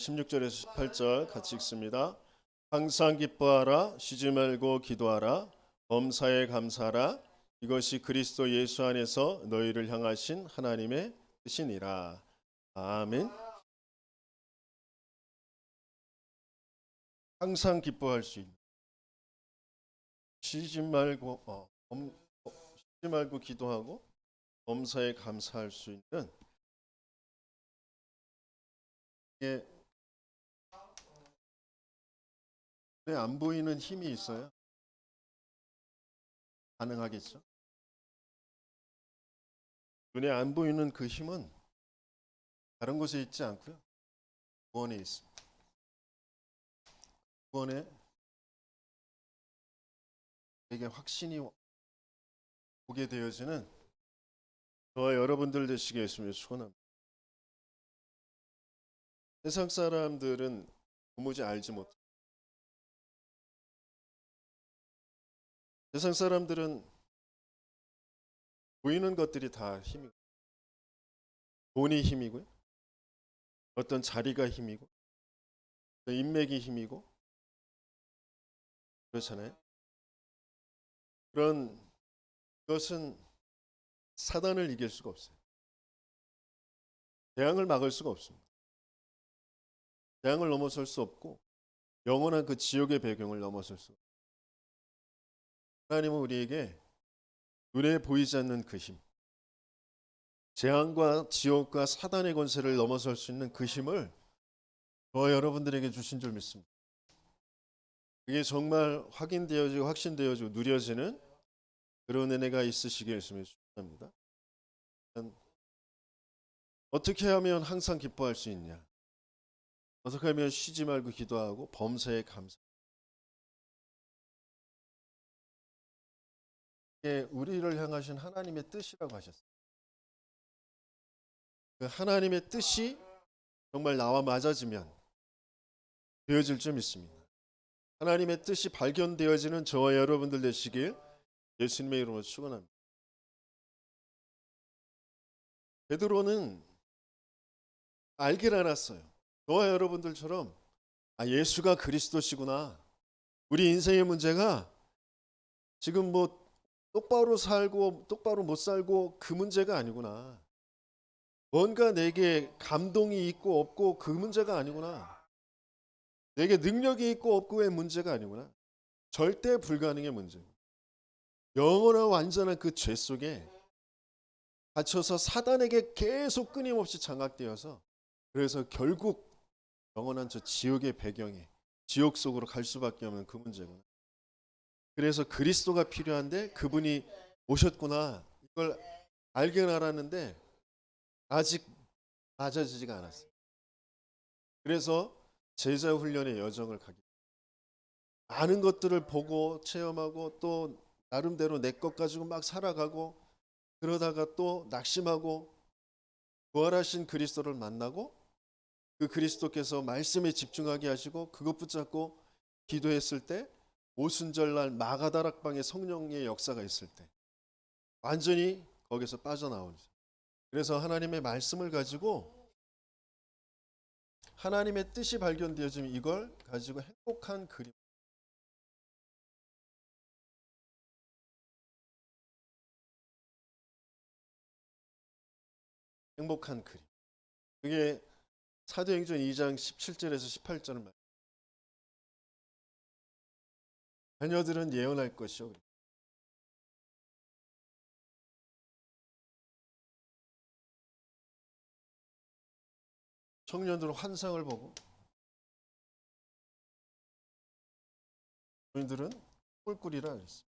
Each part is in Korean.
16절에서 18절 같이 읽습니다. 항상 기뻐하라, 쉬지 말고 기도하라, 범사에 감사하라. 이것이 그리스도 예수 안에서 너희를 향하신 하나님의 뜻이니라. 아멘. 항상 기뻐할 수 있는, 쉬지 말고 쉬지 말고 기도하고 범사에 감사할 수 있는, 이게 눈에 안 보이는 힘이 있어야 가능하겠죠. 눈에 안 보이는 그 힘은 다른 곳에 있지 않고요, 구원에 있습니다. 구원에 되게 확신이 보게 되어지는 저와 여러분들 되시게 했으면 축원합니다. 세상 사람들은 도무지 알지 못해. 세상 사람들은 보이는 것들이 다 힘이고, 돈이 힘이고요, 어떤 자리가 힘이고, 어떤 인맥이 힘이고, 그렇잖아요. 그런 것은 사단을 이길 수가 없어요. 재앙을 막을 수가 없습니다. 재앙을 넘어설 수 없고 영원한 그 지옥의 배경을 넘어설 수 없어요. 하나님은 우리에게 눈에 보이지 않는 그 힘, 재앙과 지옥과 사단의 권세를 넘어설 수 있는 그 힘을 저와 여러분들에게 주신 줄 믿습니다. 그게 정말 확인되어지고 확신되어지고 누려지는 그런 은혜가 있으시게 했으면 축원합니다. 어떻게 하면 항상 기뻐할 수 있냐? 어떻게 하면 쉬지 말고 기도하고 범사에 감사. 이게 우리를 향하신 하나님의 뜻이라고 하셨어요. 그 하나님의 뜻이 정말 나와 맞아지면 되어질 줄 믿습니다. 하나님의 뜻이 발견되어지는 저와 여러분들 되시길 예수님의 이름으로 축원합니다. 베드로는 알길 알았어요. 저와 여러분들처럼 예수가 그리스도시구나. 우리 인생의 문제가 지금 뭐 똑바로 살고 똑바로 못 살고 그 문제가 아니구나. 뭔가 내게 감동이 있고 없고 그 문제가 아니구나. 내게 능력이 있고 없고의 문제가 아니구나. 절대 불가능의 문제. 영원한 완전한 그 죄 속에 갇혀서 사단에게 계속 끊임없이 장악되어서, 그래서 결국 영원한 저 지옥의 배경에, 지옥 속으로 갈 수밖에 없는 그 문제구나. 그래서 그리스도가 필요한데 그분이 오셨구나. 이걸 알긴 알았는데 아직 맞아지지가 않았어요. 그래서 제자 훈련의 여정을 가게, 많은 것들을 보고 체험하고 또 나름대로 내 것 가지고 막 살아가고, 그러다가 또 낙심하고 부활하신 그리스도를 만나고 그 그리스도께서 말씀에 집중하게 하시고 그것 붙잡고 기도했을 때, 오순절날 마가다락방에 성령의 역사가 있을 때 완전히 거기서 빠져나오죠. 그래서 하나님의 말씀을 가지고 하나님의 뜻이 발견되어지면 이걸 가지고 행복한 그림, 행복한 그림. 그게 사도행전 2장 17절에서 18절을 말. 자녀들은 예언할 것이요. 청년들은 환상을 보고, 노인들은 꿀꿀이라 그랬어요.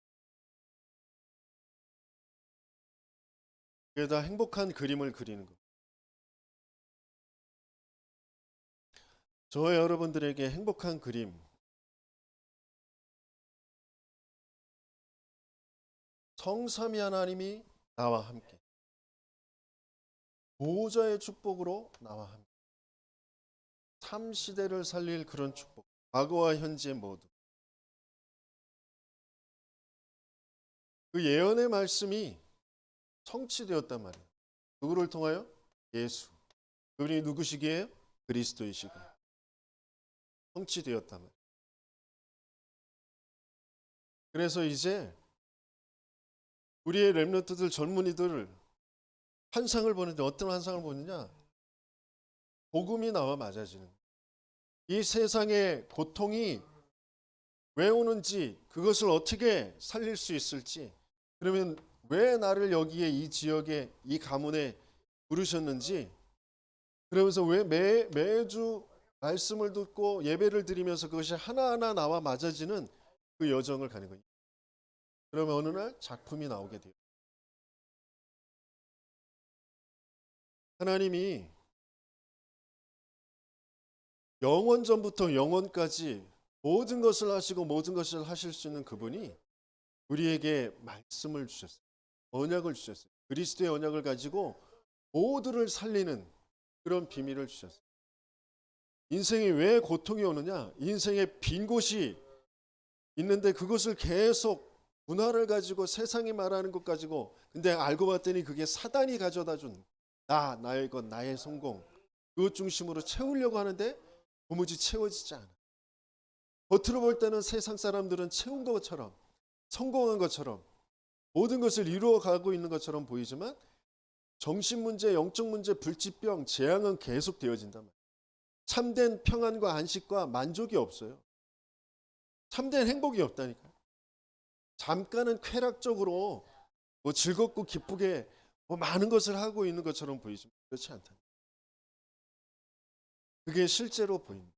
그게 다 행복한 그림을 그리는 거. 저와 여러분들에게 행복한 그림, 성삼위 하나님이 나와 함께, 보호자의 축복으로 나와 함께, 참 시대를 살릴 그런 축복, 과거와 현재 모두. 그 예언의 말씀이 성취되었단 말이에요. 누구를 통하여? 예수. 그분이 누구시기에? 그리스도이시고. 성취되었단 말이에요. 그래서 이제 우리의 렘넌트들 젊은이들 환상을 보는데 어떤 환상을 보느냐? 복음이 나와 맞아지는. 이 세상의 고통이 왜 오는지, 그것을 어떻게 살릴 수 있을지, 그러면 왜 나를 여기에 이 지역에 이 가문에 부르셨는지, 그러면서 왜 매주 말씀을 듣고 예배를 드리면서 그것이 하나하나 나와 맞아지는 그 여정을 가는 거예요. 그러면 어느 날 작품이 나오게 돼요. 하나님이 영원전부터 영원까지 모든 것을 하시고 모든 것을 하실 수 있는 그분이 우리에게 말씀을 주셨어요. 언약을 주셨어요. 그리스도의 언약을 가지고 모두를 살리는 그런 비밀을 주셨어요. 인생이 왜 고통이 오느냐? 인생에 빈 곳이 있는데 그것을 계속 문화를 가지고 세상이 말하는 것 가지고, 근데 알고 봤더니 그게 사단이 가져다 준 나의 것, 나의 성공, 그것 중심으로 채우려고 하는데 도무지 채워지지 않아. 겉으로 볼 때는 세상 사람들은 채운 것처럼, 성공한 것처럼, 모든 것을 이루어 가고 있는 것처럼 보이지만 정신 문제, 영적 문제, 불치병, 재앙은 계속 되어진단 말이에요. 참된 평안과 안식과 만족이 없어요. 참된 행복이 없다니까요. 잠깐은 쾌락적으로 뭐 즐겁고 기쁘게 뭐 많은 것을 하고 있는 것처럼 보이지만 그렇지 않다. 그게 실제로 보입니다.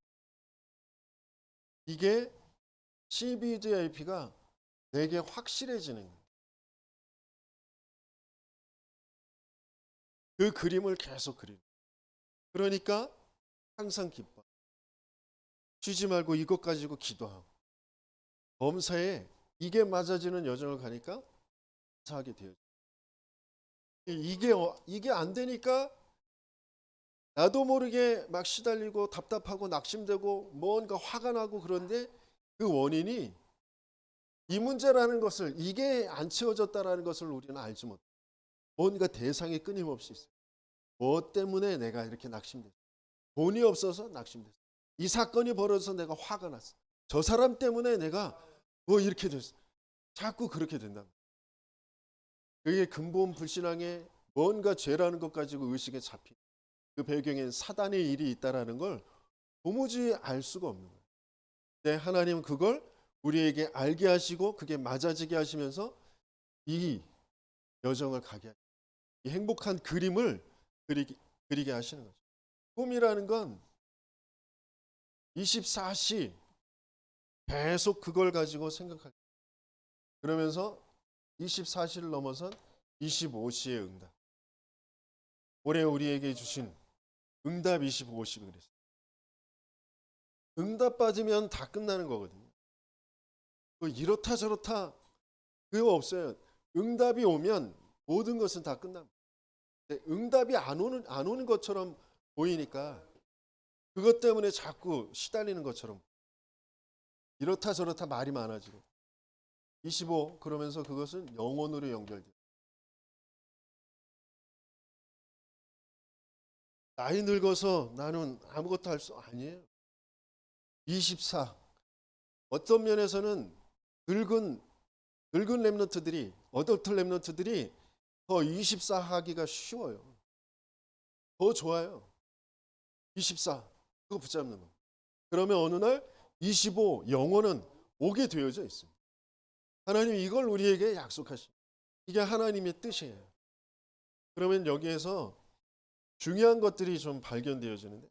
이게 CBDIP가 내게 확실해지는 거예요. 그 그림을 계속 그리는. 그러니까 항상 기뻐. 쉬지 말고 이것 가지고 기도하고 범사에 이게 맞아지는 여정을 가니까 하게 되어져. 이게 안 되니까 나도 모르게 막 시달리고 답답하고 낙심되고 뭔가 화가 나고, 그런데 그 원인이 이 문제라는 것을, 이게 안 채워졌다라는 것을 우리는 알지 못해. 뭔가 대상이 끊임없이 있어요. 뭐 때문에 내가 이렇게 낙심됐어? 돈이 없어서 낙심됐어. 이 사건이 벌어져서 내가 화가 났어. 저 사람 때문에 내가 뭐 이렇게 됐어. 자꾸 그렇게 된다. 그게 근본 불신앙의 뭔가 죄라는 것 가지고 의식에 잡힌 그 배경엔 사단의 일이 있다라는 걸 도무지 알 수가 없는 거예요. 근데 하나님은 그걸 우리에게 알게 하시고 그게 맞아지게 하시면서 이 여정을 가게 하시고 이 행복한 그림을 그리게 하시는 거죠. 꿈이라는 건 24시 계속 그걸 가지고 생각할, 그러면서 24시를 넘어선 25시의 응답. 올해 우리에게 주신 응답 25시 그랬어요. 응답 받으면 다 끝나는 거거든요. 뭐 이렇다 저렇다 그거 없어요. 응답이 오면 모든 것은 다 끝납니다. 응답이 안 오는 것처럼 보이니까 그것 때문에 자꾸 시달리는 것처럼 이렇다 저렇다 말이 많아지고 25 그러면서 그것은 영혼으로 연결돼요. 나이 늙어서 나는 아무것도 할 수 아니에요. 24 어떤 면에서는 늙은 랩런트들이 어덜트 랩런트들이 더 24 하기가 쉬워요. 더 좋아요. 24 그거 붙잡는 거. 그러면 어느 날 25 영혼은 오게 되어져 있습니다. 하나님 이걸 우리에게 약속하시. 이게 하나님의 뜻이에요. 그러면 여기에서 중요한 것들이 좀 발견되어지는데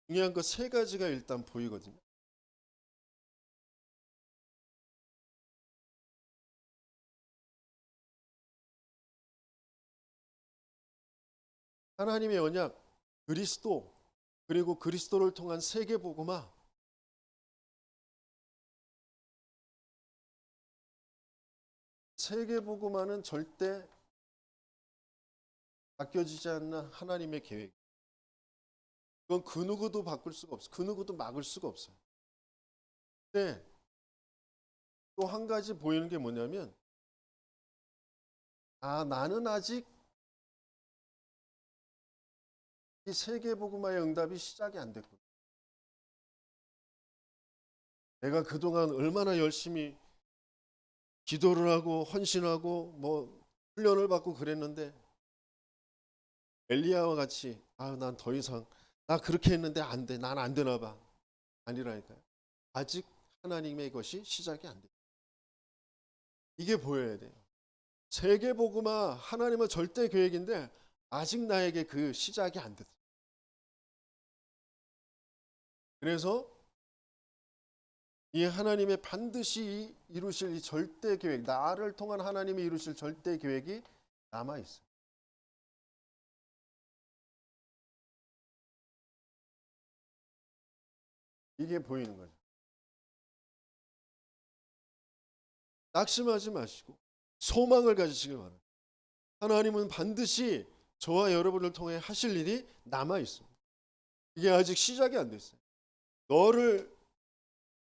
중요한 것 세 가지가 일단 보이거든요. 하나님의 언약, 그리스도, 그리고 그리스도를 통한 세계 복음화. 세계 복음화는 절대 바뀌어지지 않는 하나님의 계획. 그건 그 누구도 바꿀 수가 없어. 그 누구도 막을 수가 없어요. 근데 또 한 가지 보이는 게 뭐냐면, 나는 아직 이 세계복음화의 응답이 시작이 안 됐고, 내가 그동안 얼마나 열심히 기도를 하고 헌신하고 뭐 훈련을 받고 그랬는데, 엘리야와 같이 난 더 이상 나 그렇게 했는데 안 돼. 난 안 되나 봐. 아니라니까요. 아직 하나님의 것이 시작이 안 돼. 이게 보여야 돼요. 세계복음화 하나님의 절대 계획인데 아직 나에게 그 시작이 안 됐어요. 그래서 이 하나님의 반드시 이루실 이 절대 계획, 나를 통한 하나님이 이루실 절대 계획이 남아 있어요. 이게 보이는 거죠. 낙심하지 마시고 소망을 가지시길 바랍니다. 하나님은 반드시 저와 여러분을 통해 하실 일이 남아 있습니다. 이게 아직 시작이 안 됐어요.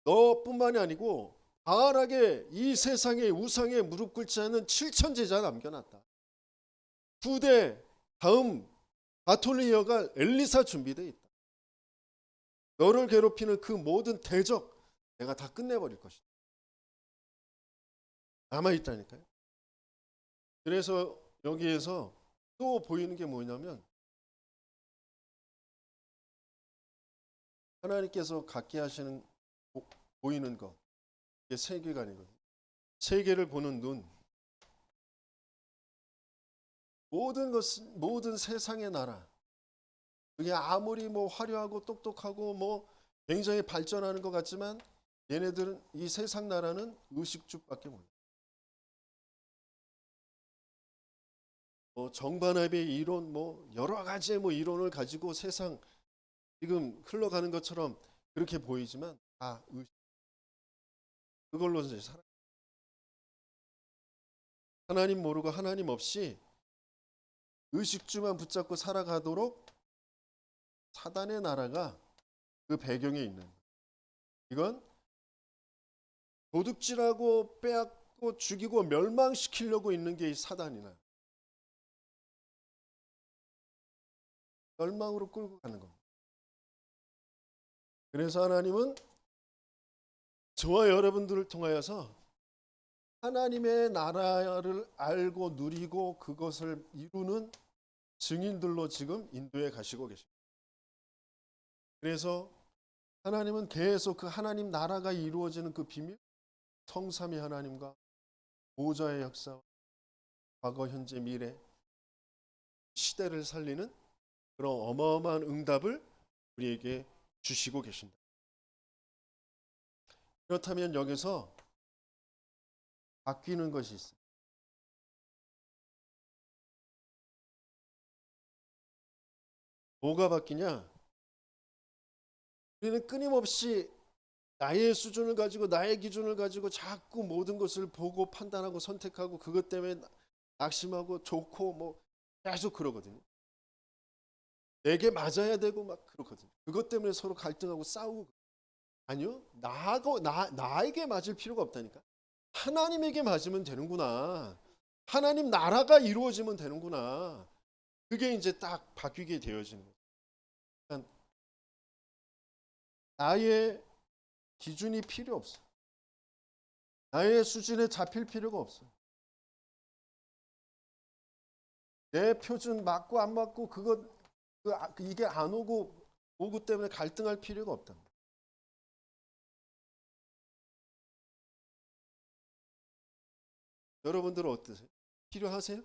너뿐만이 아니고 바알에게 이 세상의 우상에 무릎 꿇지 않은 7천 제자 남겨놨다. 후대 다음 바톨리어가 엘리사 준비되어 있다. 너를 괴롭히는 그 모든 대적 내가 다 끝내버릴 것이다. 남아있다니까요. 그래서 여기에서 또 보이는 게 뭐냐면, 하나님께서 갖게 하시는 보이는 것, 이게 세계관이거든요. 세계를 보는 눈, 모든 세상의 나라, 그게 아무리 뭐 화려하고 똑똑하고 뭐 굉장히 발전하는 것 같지만 얘네들은 이 세상 나라는 의식주밖에 몰라요. 뭐 정반합의 이론, 뭐 여러 가지의 뭐 이론을 가지고 세상 지금 흘러가는 것처럼 그렇게 보이지만 다 의식. 그걸로 이제 하나님 모르고 하나님 없이 의식주만 붙잡고 살아가도록 사단의 나라가 그 배경에 있는 거예요. 이건 도둑질하고 빼앗고 죽이고 멸망시키려고 있는 게 이 사단이나 멸망으로 끌고 가는 겁니다. 그래서 하나님은 저와 여러분들을 통하여서 하나님의 나라를 알고 누리고 그것을 이루는 증인들로 지금 인도에 가시고 계십니다. 그래서 하나님은 계속 그 하나님 나라가 이루어지는 그 비밀, 성삼위 하나님과 보좌의 역사, 과거, 현재, 미래, 시대를 살리는 그런 어마어마한 응답을 우리에게 주시고 계신다. 그렇다면 여기서 바뀌는 것이 있어요. 뭐가 바뀌냐? 우리는 끊임없이 나의 수준을 가지고 나의 기준을 가지고 자꾸 모든 것을 보고 판단하고 선택하고 그것 때문에 낙심하고 좋고 뭐 계속 그러거든요. 내게 맞아야 되고 막 그렇거든요. 그것 때문에 서로 갈등하고 싸우고. 아니요. 나에게 맞을 필요가 없다니까. 하나님에게 맞으면 되는구나. 하나님 나라가 이루어지면 되는구나. 그게 이제 딱 바뀌게 되어지는 거예요. 그러니까 나의 기준이 필요 없어. 나의 수준에 잡힐 필요가 없어. 내 표준 맞고 안 맞고 이게 안 오고 때문에 갈등할 필요가 없다. 여러분들은 어떠세요? 필요하세요?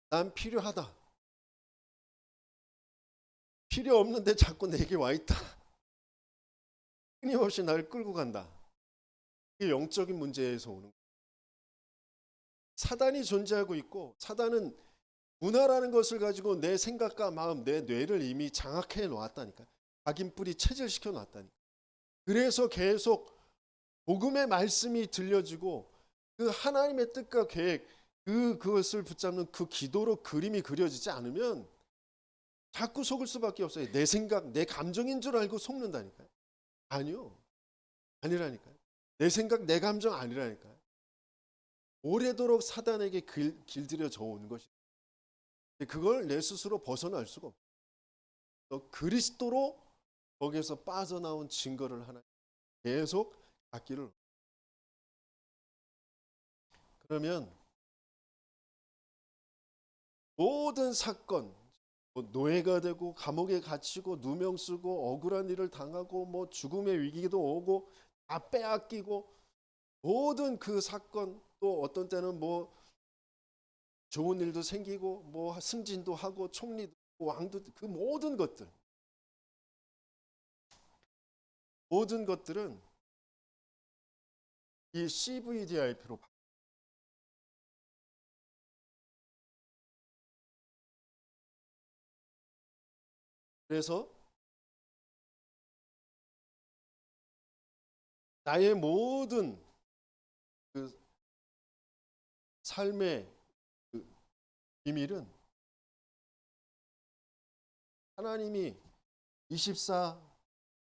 난 필요하다. 필요 없는데 자꾸 내게 와 있다. 끊임없이 나를 끌고 간다. 이게 영적인 문제에서 오는 거예요. 사단이 존재하고 있고 사단은 문화라는 것을 가지고 내 생각과 마음, 내 뇌를 이미 장악해 놓았다니까. 각인뿌리 체질시켜 놨다니까. 그래서 계속 복음의 말씀이 들려지고 그 하나님의 뜻과 계획, 그것을 붙잡는 그 기도로 그림이 그려지지 않으면 자꾸 속을 수밖에 없어요. 내 생각, 내 감정인 줄 알고 속는다니까요. 아니요. 아니라니까요. 내 생각, 내 감정 아니라니까요. 오래도록 사단에게 길들여져 온 것이. 그걸 내 스스로 벗어날 수가 없어요. 또 그리스도로 거기에서 빠져나온 증거를 하나 계속 갖기를. 그러면 모든 사건, 뭐 노예가 되고 감옥에 갇히고 누명 쓰고 억울한 일을 당하고 뭐 죽음의 위기도 오고 다 빼앗기고 모든 그 사건, 또 어떤 때는 뭐 좋은 일도 생기고 뭐 승진도 하고 총리도 왕도, 그 모든 것들은 이 CVDIP로. 그래서 나의 모든 그 삶의 그 비밀은 하나님이 24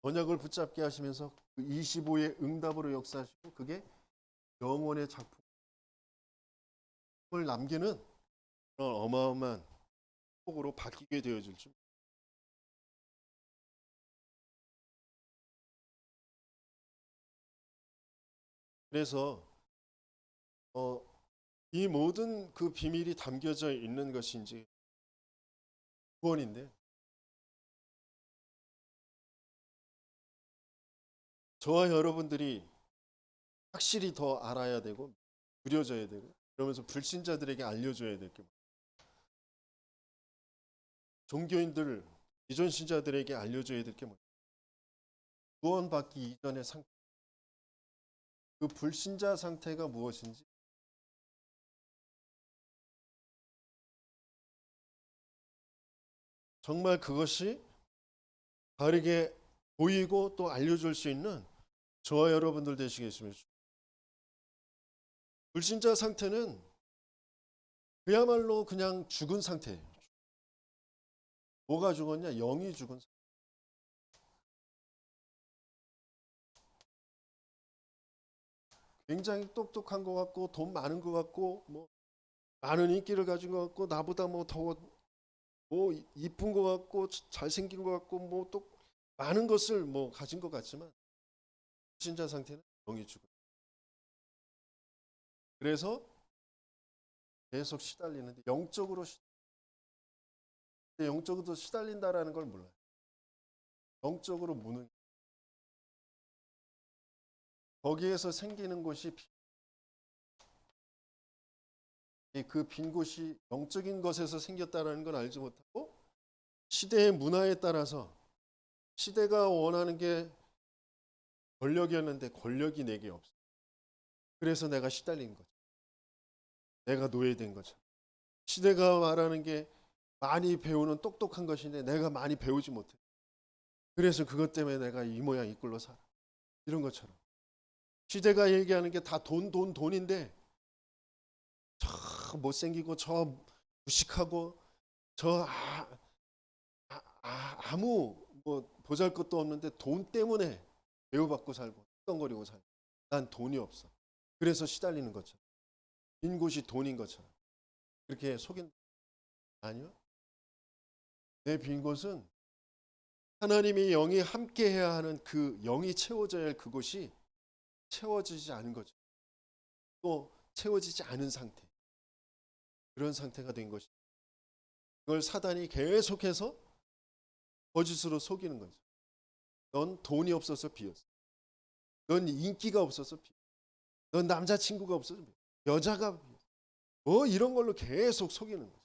언약을 붙잡게 하시면서 그 25의 응답으로 역사하시고 그게 영원의 작품을 남기는 그런 어마어마한 폭으로 바뀌게 되어질 줄. 그래서 이 모든 그 비밀이 담겨져 있는 것인지 구원인데, 저와 여러분들이 확실히 더 알아야 되고 누려져야 되고 그러면서 불신자들에게 알려줘야 될 게, 종교인들, 기존 신자들에게 알려줘야 될 게 뭐예요? 구원받기 이전의 상태, 그 불신자 상태가 무엇인지, 정말 그것이 바르게 보이고 또 알려줄 수 있는 저와 여러분들 되시겠으면 좋겠습니다. 불신자 상태는 그야말로 그냥 죽은 상태예요. 뭐가 죽었냐? 영이 죽은 상태. 굉장히 똑똑한 것 같고 돈 많은 것 같고 뭐 많은 인기를 가진 것 같고 나보다 뭐 더 뭐 이쁜 것 같고 잘생긴 것 같고 뭐 또 많은 것을 뭐 가진 것 같지만 불신자 상태는 영이 죽은. 그래서 계속 시달리는데 영적으로 시달린다라는 걸 몰라요. 영적으로 무는, 거기에서 생기는 곳이 그 빈 곳이 영적인 것에서 생겼다라는 걸 알지 못하고 시대의 문화에 따라서 시대가 원하는 게 권력이었는데 권력이 내게 없어. 그래서 내가 시달린 거죠. 내가 노예된 거죠. 시대가 말하는 게 많이 배우는 똑똑한 것인데 내가 많이 배우지 못해. 그래서 그것 때문에 내가 이 모양 이 꼴로 살아. 이런 것처럼. 시대가 얘기하는 게 다 돈, 돈, 돈인데 저 못생기고 저 무식하고 저 아무 뭐 보잘것도 없는데 돈 때문에 대우받고 살고 떵거리고 살고 난 돈이 없어. 그래서 시달리는 것처럼. 빈 곳이 돈인 것처럼. 그렇게 속인. 아니요. 내 빈 곳은 하나님이 영이 함께 해야 하는 그 영이 채워져야 할 그곳이 채워지지 않은 거죠. 또 채워지지 않은 상태. 그런 상태가 된 것이. 그걸 사단이 계속해서 거짓으로 속이는 거죠. 넌 돈이 없어서 비었어. 넌 인기가 없어서 비었어. 넌 남자친구가 없어서 비었어. 여자가 비었어. 뭐 이런 걸로 계속 속이는 거죠.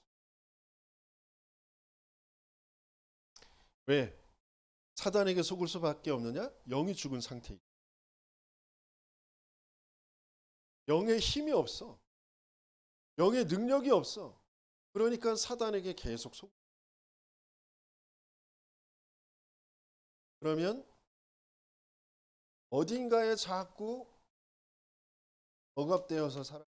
왜? 사단에게 속을 수밖에 없느냐? 영이 죽은 상태. 영의 힘이 없어. 영의 능력이 없어. 그러니까 사단에게 계속 속. 그러면 어딘가에 자꾸 억압되어서 살아.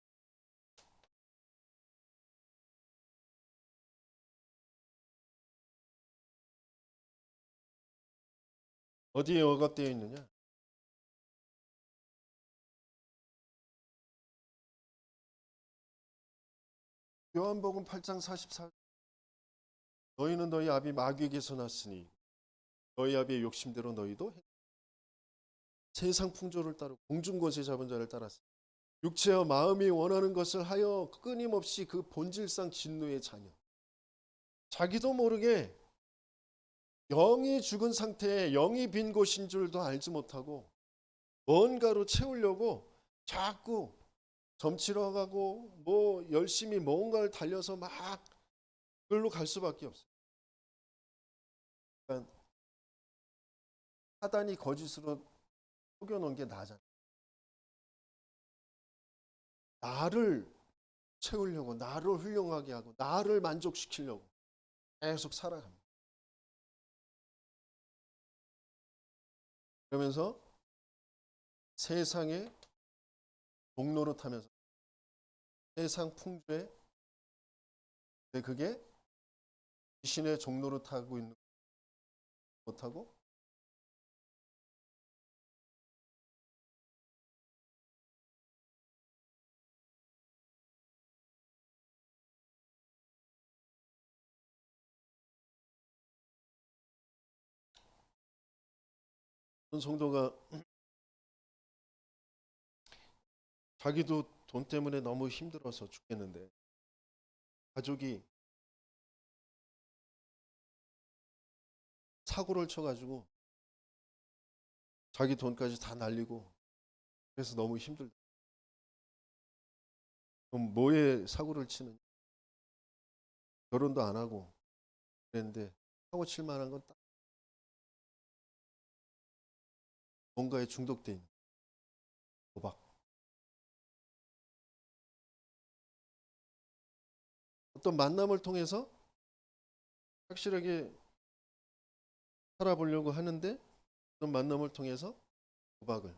어디에 억압되어 있느냐? 요한복음 8장 44. 너희는 너희 아비 마귀에게서 났으니 너희 아비의 욕심대로 너희도 세상 풍조를 따르고 공중 권세 잡은 자를 따랐으니 육체와 마음이 원하는 것을 하여 끊임없이 그 본질상 진노의 자녀. 자기도 모르게 영이 죽은 상태에 영이 빈 곳인 줄도 알지 못하고 뭔가로 채우려고 자꾸 점치러 가고 뭐 열심히 뭔가를 달려서 막 그걸로 갈 수밖에 없어요. 그러니까 사단이 거짓으로 속여놓은 게 나잖아요. 나를 채우려고, 나를 훌륭하게 하고, 나를 만족시키려고 계속 살아갑니다. 그러면서 세상의 종로로 타면서 세상 풍조에 그게 귀신의 종로로 타고 있는 못하고 어떤 성도가 자기도 돈 때문에 너무 힘들어서 죽겠는데 가족이 사고를 쳐가지고 자기 돈까지 다 날리고 그래서 너무 힘들다. 그럼 뭐에 사고를 치느냐? 결혼도 안 하고 그랬는데 사고 칠 만한 건 딱 뭔가에 중독돼 있는 도박. 어떤 만남을 통해서 확실하게 살아보려고 하는데 어떤 만남을 통해서 도박을.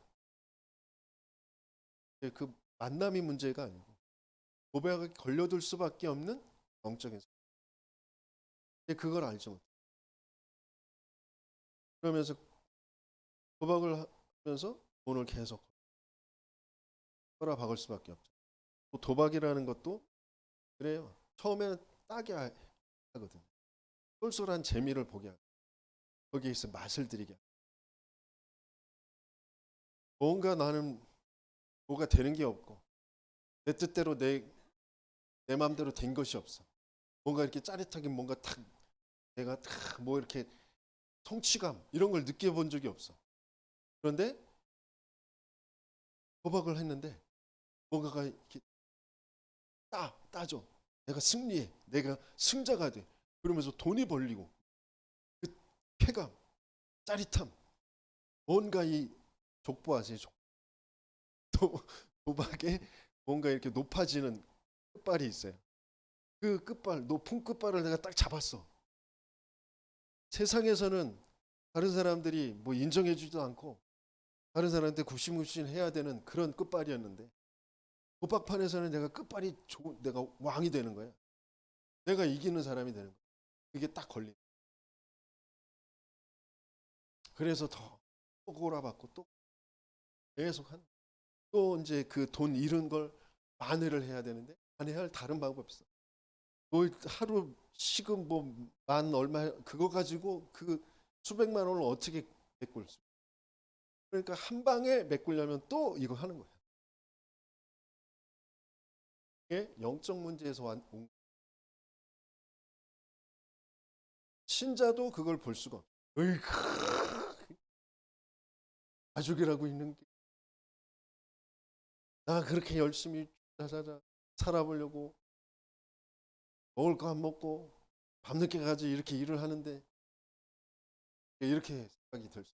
그 만남이 문제가 아니고 도박에 걸려들 수밖에 없는 영적인 상태. 그걸 알지 못해. 그러면서 도박을 하면서 돈을 계속 끌어박을 수밖에 없죠. 또 도박이라는 것도 그래요. 처음에는 따게 하거든. 쏠쏠한 재미를 보게 하고 거기에서 맛을 들이게 하고. 뭔가 나는 뭐가 되는 게 없고 내 뜻대로 내 마음대로 된 것이 없어. 뭔가 이렇게 짜릿하게 뭔가 탁 내가 탁 뭐 이렇게 성취감 이런 걸 느껴본 적이 없어. 그런데 도박을 했는데 뭔가가 이렇게 따져. 내가 승리해. 내가 승자가 돼. 그러면서 돈이 벌리고 그 쾌감, 짜릿함, 뭔가 이 족보아세요. 도박에 뭔가 이렇게 높아지는 끝발이 있어요. 그 끝발, 높은 끝발을 내가 딱 잡았어. 세상에서는 다른 사람들이 뭐 인정해주지도 않고 다른 사람한테 굽신굽신 해야 되는 그런 끝발이었는데 도박판에서는 내가 끝발이 내가 왕이 되는 거야. 내가 이기는 사람이 되는 거야. 그게 딱 걸린. 그래서 더 꼬라박고 또 계속 또 이제 그 돈 잃은 걸 만회를 해야 되는데 만회할 다른 방법 없어. 뭐 하루 시급 뭐 만 얼마 그거 가지고 그 수백만 원을 어떻게 메꿀 수? 그러니까 한 방에 메꾸려면 또 이거 하는 거야. 이게 영적 문제에서 온 신자도 그걸 볼 수가 없어. 가족이라고 있는 게 나 그렇게 열심히 자자자 살아보려고 먹을 거 안 먹고 밤늦게까지 이렇게 일을 하는데 이렇게 생각이 들 수.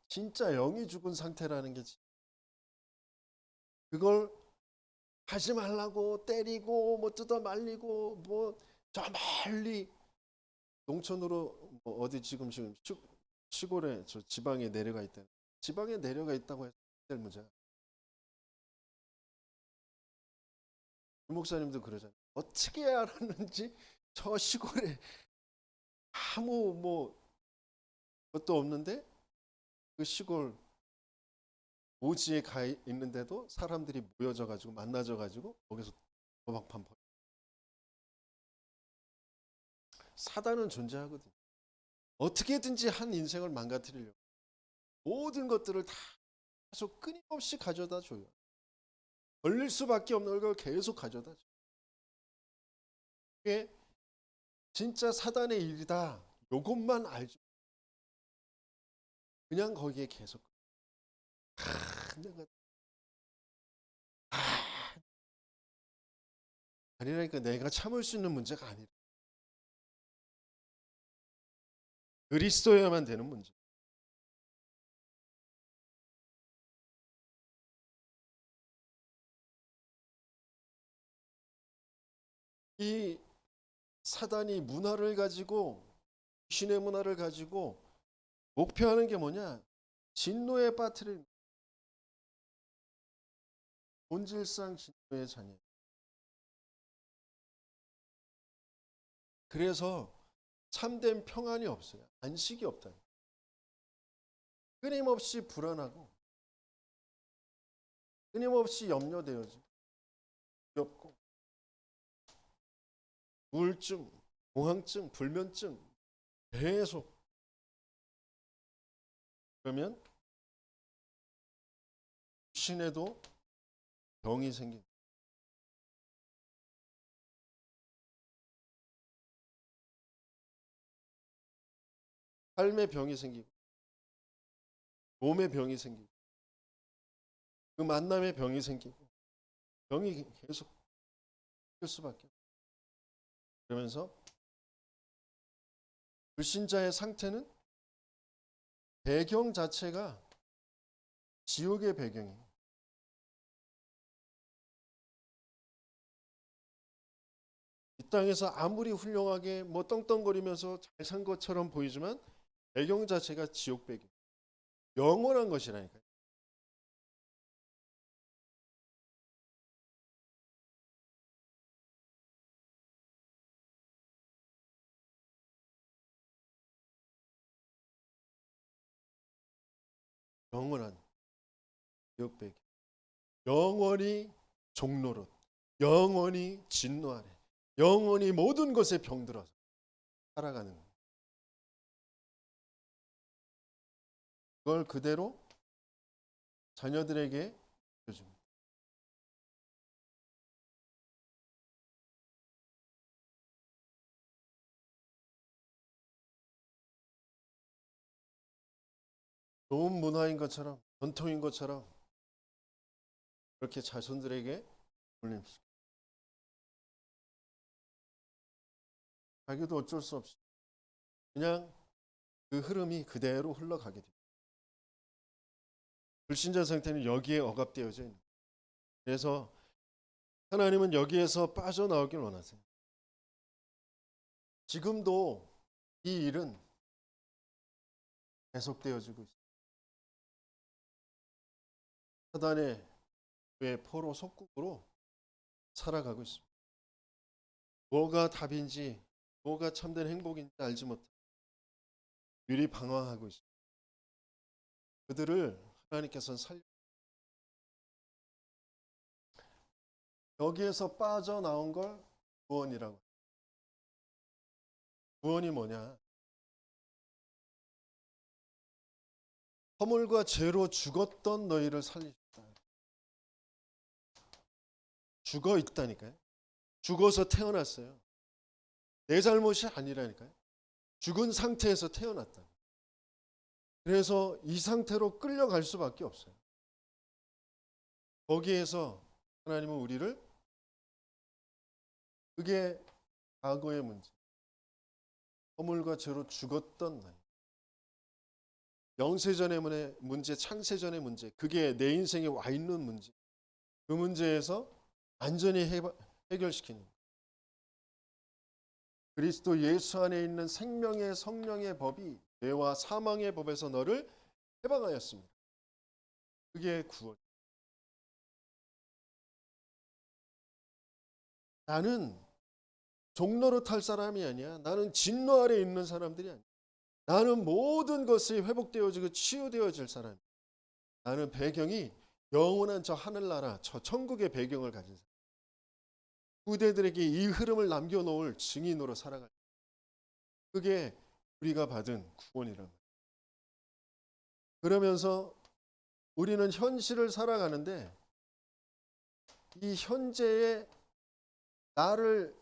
진짜 영이 죽은 상태라는 게 그걸 하지 말라고 때리고 뭐 뜯어 말리고 뭐 저 멀리 농촌으로 뭐 어디 지금 시골에 저 지방에 내려가 있다. 지방에 내려가 있다고 해서 될 문제야. 주 목사님도 그러잖아요. 어떻게 알았는지 저 시골에 아무 뭐 그것도 없는데 그 시골 오지에 가 있는데도 사람들이 모여져 가지고 만나져 가지고 거기서 도박판 벌. 사단은 존재하거든. 어떻게든지 한 인생을 망가뜨리려고 모든 것들을 다 계속 끊임없이 가져다 줘요. 걸릴 수밖에 없는 걸 계속 가져다 줘요. 그게 진짜 사단의 일이다. 요것만 알죠. 그냥 거기에 계속 내가 아니라니까. 내가 참을 수 있는 문제가 아니라 그리스도여야만 되는 문제. 이 사단이 문화를 가지고 신의 문화를 가지고 목표하는 게 뭐냐? 진노에 빠뜨린 본질상 진노의 자녀. 그래서 참된 평안이 없어요. 안식이 없다. 끊임없이 불안하고 끊임없이 염려되어지고 두렵고 우울증, 공황증, 불면증 계속. 그러면 신에도 병이 생깁니다. 삶의 병이 생기고 몸의 병이 생기고 그 만남의 병이 생기고 병이 계속 생길 수밖에 없어요. 그러면서 불신자의 상태는 배경 자체가 지옥의 배경이에요. 이 땅에서 아무리 훌륭하게 뭐 떵떵거리면서 잘 산 것처럼 보이지만 배경 자체가 지옥 배경. 영원한 것이라니까요. 영원한 지옥 배경. 영원히 종노릇, 영원히 진노 아래, 영원히 모든 것에 병들어서 살아가는 거예요. 그걸 그대로 자녀들에게 보여줍니다. 좋은 문화인 것처럼 전통인 것처럼 그렇게 자손들에게 올립니다. 자기도 어쩔 수 없이 그냥 그 흐름이 그대로 흘러가게 됩니다. 불신자 상태는 여기에 억압되어져 있는 거예요. 그래서 하나님은 여기에서 빠져나오길 원하세요. 지금도 이 일은 계속되어지고 있습니다. 사단의 포로 속국으로 살아가고 있습니다. 뭐가 답인지 뭐가 참된 행복인지 알지 못해 유리 방황하고 있습니다. 그들을 하나님께서는 살려. 여기에서 빠져나온 걸 구원이라고. 구원이 뭐냐? 허물과 죄로 죽었던 너희를 살리셨다. 죽어 있다니까요. 죽어서 태어났어요. 내 잘못이 아니라니까요. 죽은 상태에서 태어났다. 그래서 이 상태로 끌려갈 수밖에 없어요. 거기에서 하나님은 우리를, 그게 과거의 문제, 허물과 죄로 죽었던 나이, 영세전의 문제, 창세전의 문제, 그게 내 인생에 와 있는 문제, 그 문제에서 완전히 해결시키는 거예요. 그리스도 예수 안에 있는 생명의 성령의 법이 죄와 사망의 법에서 너를 해방하였습니다. 그게 구원. 나는 종로로 탈 사람이 아니야. 나는 진노 아래 있는 사람들이 아니야. 나는 모든 것이 회복되어지고 치유되어질 사람. 나는 배경이 영원한 저 하늘나라, 저 천국의 배경을 가진 사람. 후대들에게 이 흐름을 남겨놓을 증인으로 살아갈. 그게 우리가 받은 구원이란 말이에요. 그러면서 우리는 현실을 살아가는데 이 현재의 나를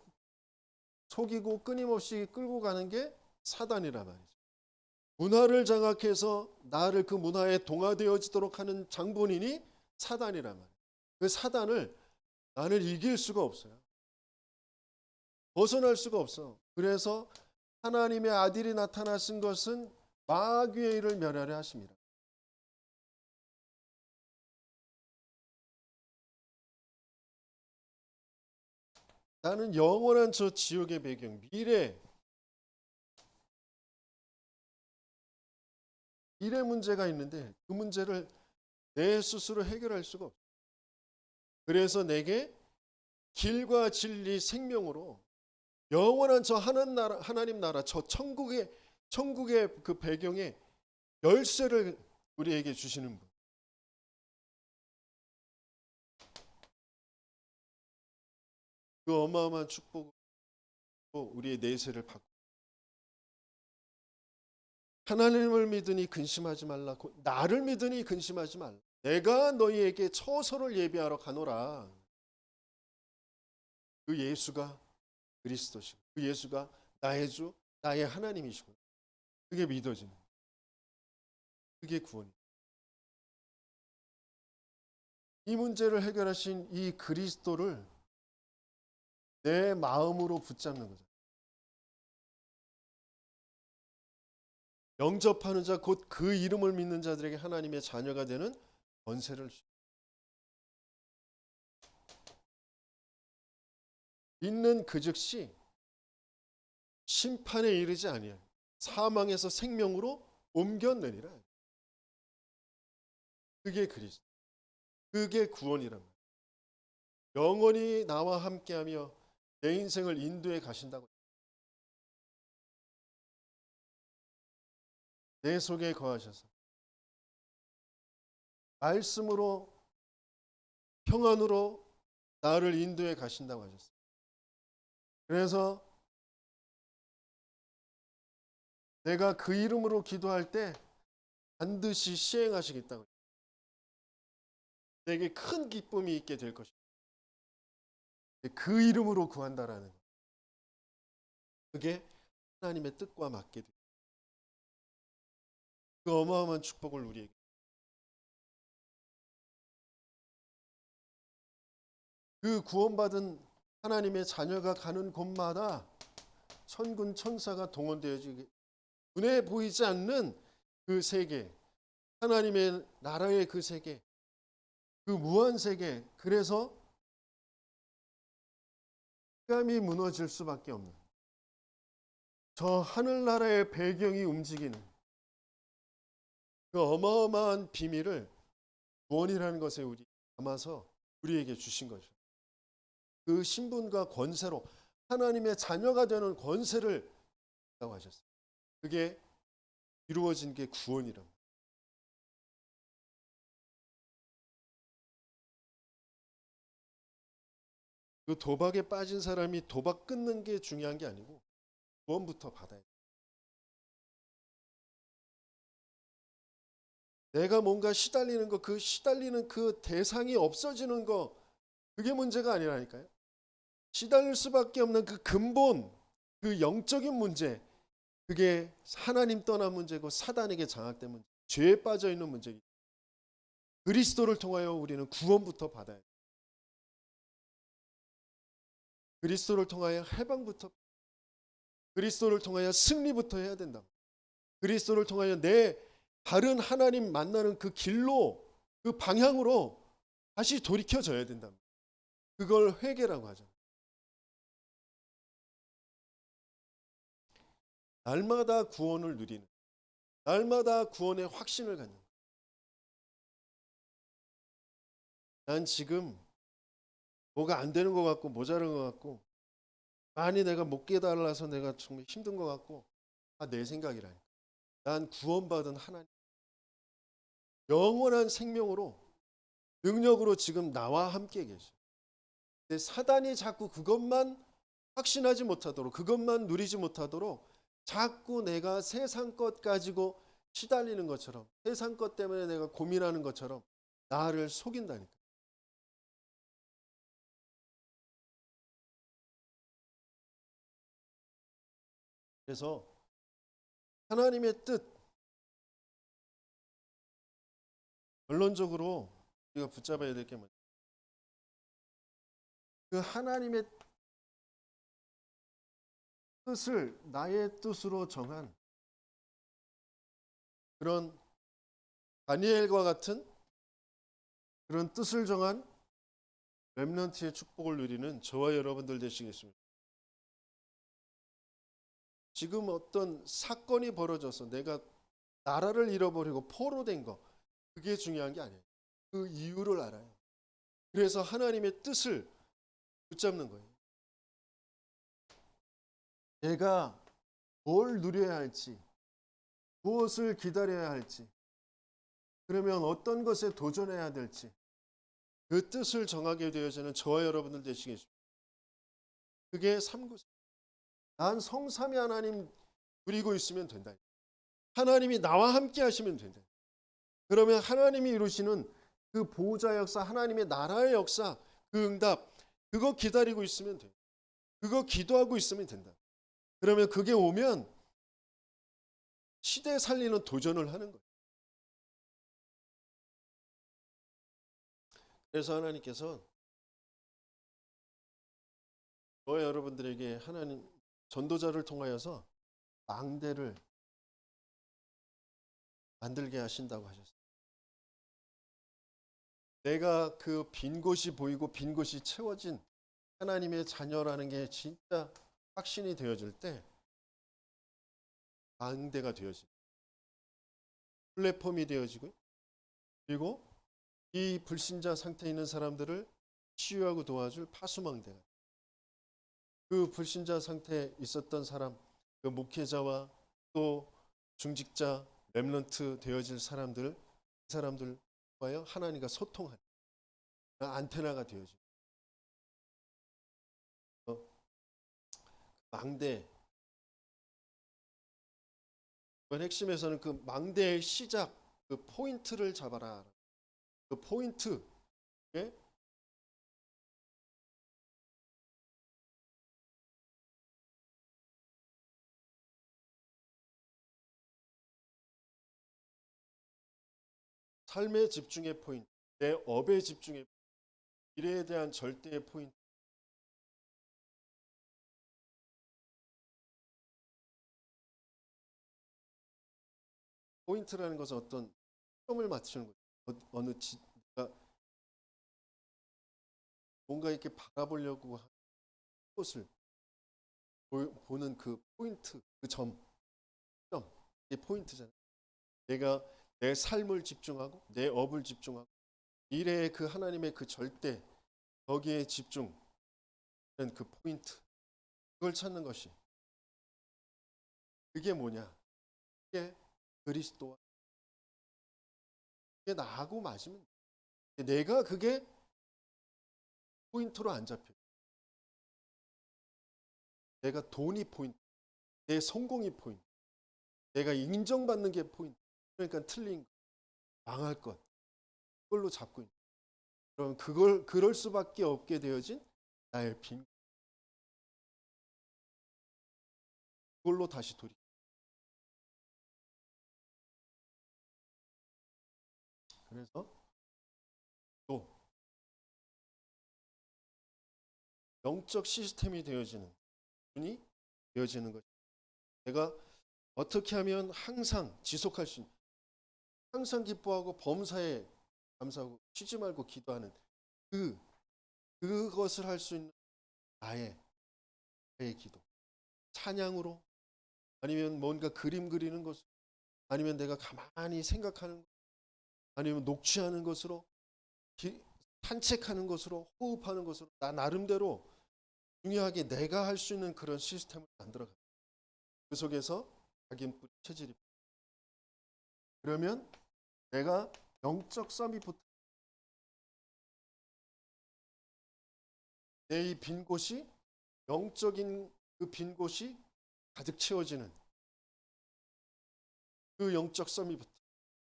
속이고 끊임없이 끌고 가는 게 사단이란 말이죠. 문화를 장악해서 나를 그 문화에 동화되어지도록 하는 장본인이 사단이란 말이에요. 그 사단을 나는 이길 수가 없어요. 벗어날 수가 없어. 그래서 하나님의 아들이 나타나신 것은 마귀의 일을 멸하려 하십니다. 나는 영원한 저 지옥의 배경, 미래 문제가 있는데 그 문제를 내 스스로 해결할 수가 없어. 그래서 내게 길과 진리 생명으로 영원한 저 하나님 나라, 저 천국의 그 배경에 열쇠를 우리에게 주시는 분. 그 어마어마한 축복으로 우리의 내세를 받고 하나님을 믿으니 근심하지 말라. 나를 믿으니 근심하지 말라. 내가 너희에게 처소를 예비하러 가노라. 그 예수가 그리스도시고 그 예수가 나의 주, 나의 하나님이시고 그게 믿어지는 그게 구원이에요. 이 문제를 해결하신 이 그리스도를 내 마음으로 붙잡는 거죠. 영접하는 자 곧 그 이름을 믿는 자들에게 하나님의 자녀가 되는 권세를 주십니다. 믿는 그 즉시 심판에 이르지 아니하여 사망에서 생명으로 옮겨내리라. 그게 그리스도. 그게 구원이란 말이에요. 영원히 나와 함께하며 내 인생을 인도해 가신다고. 내 속에 거하셔서 말씀으로 평안으로 나를 인도해 가신다고 하셨어요. 그래서 내가 그 이름으로 기도할 때 반드시 시행하시겠다고. 내게 큰 기쁨이 있게 될 것입니다. 그 이름으로 구한다라는 것. 그게 하나님의 뜻과 맞게 돼요. 그 어마어마한 축복을 우리에게. 그 구원받은 하나님의 자녀가 가는 곳마다 천군 천사가 동원되어지게 눈에 보이지 않는 그 세계, 하나님의 나라의 그 세계, 그 무한 세계. 그래서 감이 무너질 수밖에 없는 저 하늘나라의 배경이 움직이는 그 어마어마한 비밀을 구원이라는 것에 우리 담아서 우리에게 주신 거죠. 그 신분과 권세로 하나님의 자녀가 되는 권세를 주다고 하셨어요. 그게 이루어진 게 구원이랍니다. 그 도박에 빠진 사람이 도박 끊는 게 중요한 게 아니고 구원부터 받아야 돼. 내가 뭔가 시달리는 거, 그 시달리는 그 대상이 없어지는 거, 그게 문제가 아니라니까요. 시달릴 수밖에 없는 그 근본, 그 영적인 문제, 그게 하나님 떠난 문제고 사단에게 장악된 문제, 죄에 빠져 있는 문제이기 때문에 그리스도를 통하여 우리는 구원부터 받아야 돼. 그리스도를 통하여 해방부터, 그리스도를 통하여 승리부터 해야 된다. 그리스도를 통하여 내 다른 하나님 만나는 그 길로, 그 방향으로 다시 돌이켜져야 된다. 그걸 회개라고 하죠. 날마다 구원을 누리는, 날마다 구원의 확신을 갖는. 난 지금 뭐가 안 되는 것 같고 모자른 것 같고 많이 내가 못 깨달아서 내가 정말 힘든 것 같고 내 생각이라니까. 난 구원받은 하나님, 영원한 생명으로 능력으로 지금 나와 함께 계셔. 근데 사단이 자꾸 그것만 확신하지 못하도록, 그것만 누리지 못하도록 자꾸 내가 세상 것 가지고 시달리는 것처럼, 세상 것 때문에 내가 고민하는 것처럼 나를 속인다니까. 그래서 하나님의 뜻, 결론적으로 우리가 붙잡아야 될 게 뭐냐? 그 하나님의 뜻을 나의 뜻으로 정한 그런 다니엘과 같은 그런 뜻을 정한 렘넌트의 축복을 누리는 저와 여러분들 되시겠습니다. 지금 어떤 사건이 벌어져서 내가 나라를 잃어버리고 포로된 거, 그게 중요한 게 아니에요. 그 이유를 알아요. 그래서 하나님의 뜻을 붙잡는 거예요. 내가 뭘 누려야 할지, 무엇을 기다려야 할지, 그러면 어떤 것에 도전해야 될지, 그 뜻을 정하게 되어지는 저와 여러분들 되시겠습니다. 그게 삼구세. 난 성삼위 하나님 누리고 있으면 된다. 하나님이 나와 함께 하시면 된다. 그러면 하나님이 이루시는 그 보호자 역사, 하나님의 나라의 역사, 그 응답, 그거 기다리고 있으면 돼요. 그거 기도하고 있으면 된다. 그러면 그게 오면 시대 살리는 도전을 하는 거예요. 그래서 하나님께서 저와 여러분들에게 하나님 전도자를 통하여서 망대를 만들게 하신다고 하셨어요. 내가 그 빈 곳이 보이고 빈 곳이 채워진 하나님의 자녀라는 게 진짜 확신이 되어질 때 망대가 되어지고 플랫폼이 되어지고, 그리고 이 불신자 상태에 있는 사람들을 치유하고 도와줄 파수망대가, 그 불신자 상태에 있었던 사람, 그 목회자와 또 중직자 렘넌트 되어질 사람들, 그 사람들과요 하나님과 소통하는 안테나가 되어지고, 망대, 이번 핵심에서는 그 망대의 시작, 그 포인트를 잡아라. 그 포인트, 예? 삶의 집중의 포인트, 내 업의 집중의 포인트, 미래에 대한 절대의 포인트. 포인트라는 것은 어떤 점을 맞추는 거죠. 어느 그러니까 뭔가 이렇게 바라보려고 하는 곳을 보는 그 포인트, 그 점, 이게 포인트잖아요. 내가 내 삶을 집중하고 내 업을 집중하고 미래의 그 하나님의 그 절대, 거기에 집중하는 그 포인트, 그걸 찾는 것이, 그게 뭐냐? 그게 그리스도와, 그게 나하고 맞으면 돼. 내가 그게 포인트로 안 잡혀. 내가 돈이 포인트, 내 성공이 포인트, 내가 인정받는 게 포인트. 그러니까 틀린 거, 망할 것, 그걸로 잡고 있는. 그럼 그걸 그럴 수밖에 없게 되어진 나의 빈, 그걸로 다시 돌이. 그래서 또 영적 시스템이 되어지는, 분이 되어지는 것. 내가 어떻게 하면 항상 지속할 수 있는, 항상 기뻐하고 범사에 감사하고 쉬지 말고 기도하는 그 그것을 할 수 있는 나의 기도, 찬양으로, 아니면 뭔가 그림 그리는 것, 아니면 내가 가만히 생각하는 것, 아니면 녹취하는 것으로, 산책하는 것으로, 호흡하는 것으로, 나 나름대로 중요하게 내가 할 수 있는 그런 시스템을 만들어가. 그 속에서 각인 뿌리 체질이 그러면 내가 영적 썸이 붙어 내 이 빈 곳이 영적인 그 빈 곳이 가득 채워지는 그 영적 썸이 붙어.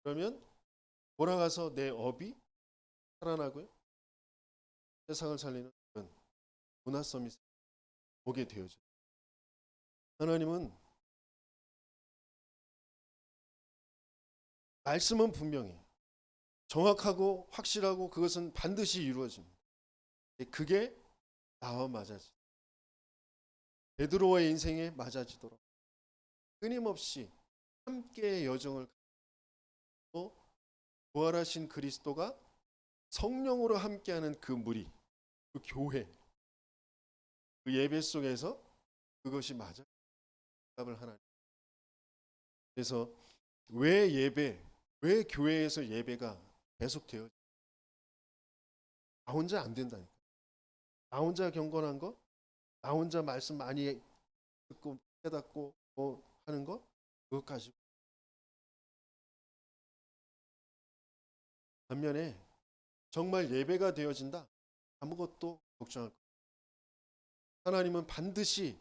그러면 돌아가서 내 업이 살아나고요. 세상을 살리는 그런 문화 썸이 오게 되어져. 하나님은 말씀은 분명히 정확하고 확실하고 그것은 반드시 이루어집니다. 그게 나와 맞아지. 베드로와의 인생에 맞아지도록 끊임없이 함께의 여정을 가고 부활하신 그리스도가 성령으로 함께하는 그 무리, 그 교회, 그 예배 속에서 그것이 맞아. 답을 하나님. 그래서 왜 예배, 왜 교회에서 예배가 계속되어? 나 혼자 안 된다니까. 나 혼자 경건한 거, 나 혼자 말씀 많이 듣고 깨닫고 뭐 하는 거, 그것 가지고. 반면에 정말 예배가 되어진다. 아무것도 걱정할 거. 하나님은 반드시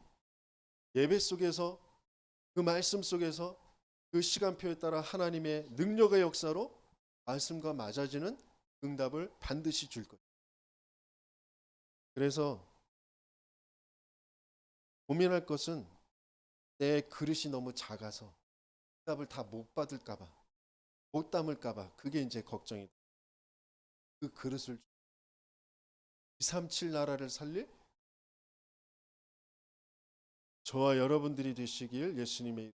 예배 속에서 그 말씀 속에서 그 시간표에 따라 하나님의 능력의 역사로 말씀과 맞아지는 응답을 반드시 줄 거예요. 그래서 고민할 것은 내 그릇이 너무 작아서 응답을 다 못 받을까 봐, 못 담을까 봐 그게 이제 걱정이 돼. 그 그릇을 237 나라를 살릴 저와 여러분들이 되시길 예수님의